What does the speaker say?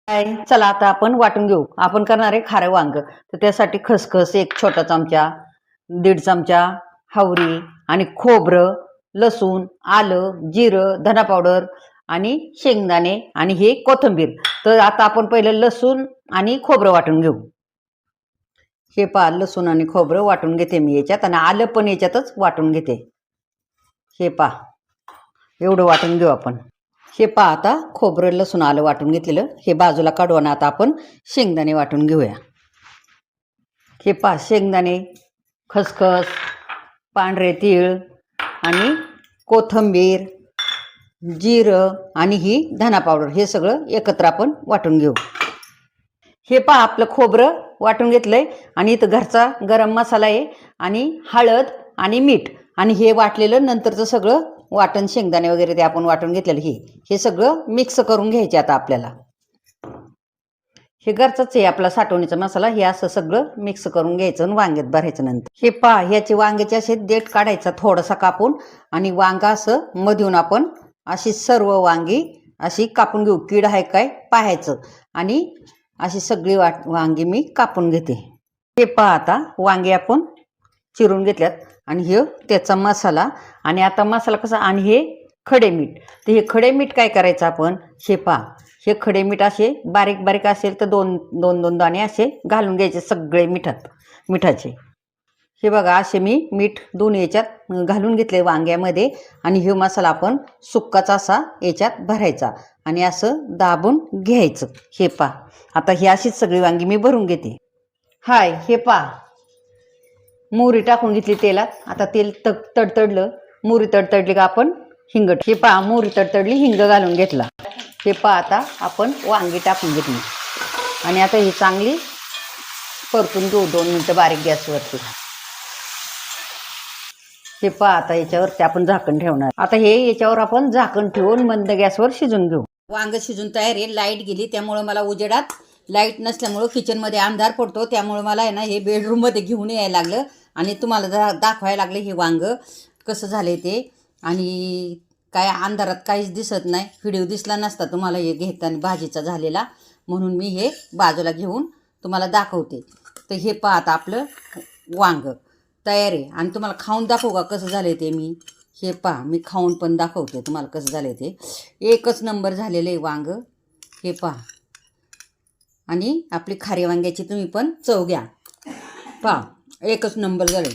चला आता आपण वाटून घेऊ. आपण करणार आहे खारं वांग. तर त्यासाठी खसखस एक छोटा चमचा, 1.5 चमचा हावरी आणि खोबरं, लसूण, आलं, जिरं, धना पावडर आणि शेंगदाणे आणि हे कोथिंबीर. तर आता आपण पहिलं लसूण आणि खोबरं वाटून घेऊ. हे पहा, लसूण आणि खोबरं वाटून घेते मी याच्यात आणि आलं पण याच्यातच वाटून घेते. हे पहा, एवढं वाटून घेऊ आपण. हे पहा, आता खोबरं लसूण आलं वाटून घेतलेलं हे बाजूला काढून आता आपण शेंगदाणे वाटून घेऊया. हे पहा, शेंगदाणे, खसखस, पांढरे तीळ आणि कोथिंबीर, जिरं आणि ही धना पावडर हे सगळं एकत्र आपण वाटून घेऊ. हे पहा, आपलं खोबरं वाटून घेतलंय आणि इथं घरचा गरम मसाला आहे आणि हळद आणि मीठ आणि हे वाटलेलं नंतरचं सगळं वाटण, शेंगदाणे वगैरे ते आपण वाटून घेतलेलं हे सगळं मिक्स करून घ्यायचे. आता आपल्याला हे घरचंच आहे आपला साठवणीचा मसाला. हे असं सगळं मिक्स करून घ्यायचं आणि वांग्यात भरायचं. नंतर हे पहा, ह्याचे वांग्याचे असे देठ काढायचा थोडासा कापून आणि वांगा असं मधून आपण अशी सर्व वांगी अशी कापून घेऊ. कीड आहे काय पाहायचं आणि अशी सगळी वांगी मी कापून घेते. हे पहा, आता वांगे आपण चिरून घेतल्यात आणि हे त्याचा मसाला. आणि आता मसाला कसा, आणि हे खडे मीठ. तर हे खडे मीठ काय करायचं आपण, हे पहा, हे खडे मीठ असे बारीक बारीक असेल तर दोन दाणे असे घालून घ्यायचे सगळे मिठाचे. हे बघा, असे मी मीठ 2 याच्यात घालून घेतले वांग्यामध्ये आणि हे मसाला आपण सुक्काचा असा याच्यात भरायचा आणि असं दाबून घ्यायचं. हे पहा, आता ही अशीच सगळी वांगी मी भरून घेते. हाय, हे पहा, मोहरी टाकून घेतली तेलात. आता तेल तडतडलं, मोहरी तडतडली का आपण हिंग. हे पहा, मोहरी तडतडली, हिंग घालून घेतला. हे पहा, आता आपण वांगी टाकून घेतली आणि आता ही चांगली परतून घेऊ 2 मिनिटं बारीक गॅसवरती. हे पहा, आता याच्यावरती आपण झाकण ठेवणार. आता हे याच्यावर आपण झाकण ठेवून मंद गॅसवर शिजून घेऊ. वांग शिजून तयार आहे. लाईट गेली त्यामुळे मला उजेडात, लाईट नसल्यामुळं किचनमध्ये अंधार पडतो त्यामुळे मला आहे ना हे बेडरूममध्ये घेऊन यायला लागलं आणि तुम्हाला दाखवायला लागलं हे वांग कसं झालं ते. आणि काय अंधारात काहीच दिसत नाही. व्हिडिओ दिसला नसता तुम्हाला हे घेताना भाजीचा झालेला, म्हणून मी हे बाजूला घेऊन तुम्हाला दाखवते. तर हे पहा, आता आपलं वांग तयार आहे आणि तुम्हाला खाऊन दाखवू का कसं झालं ते मी. हे पहा, मी खाऊन पण दाखवते तुम्हाला कसं झालं ते. एकच नंबर झालेलं आहे वांग. हे पहा, आणि आपली खारी वांग्याची तुम्ही पण चव घ्या. पहा, एकच नंबर झाले.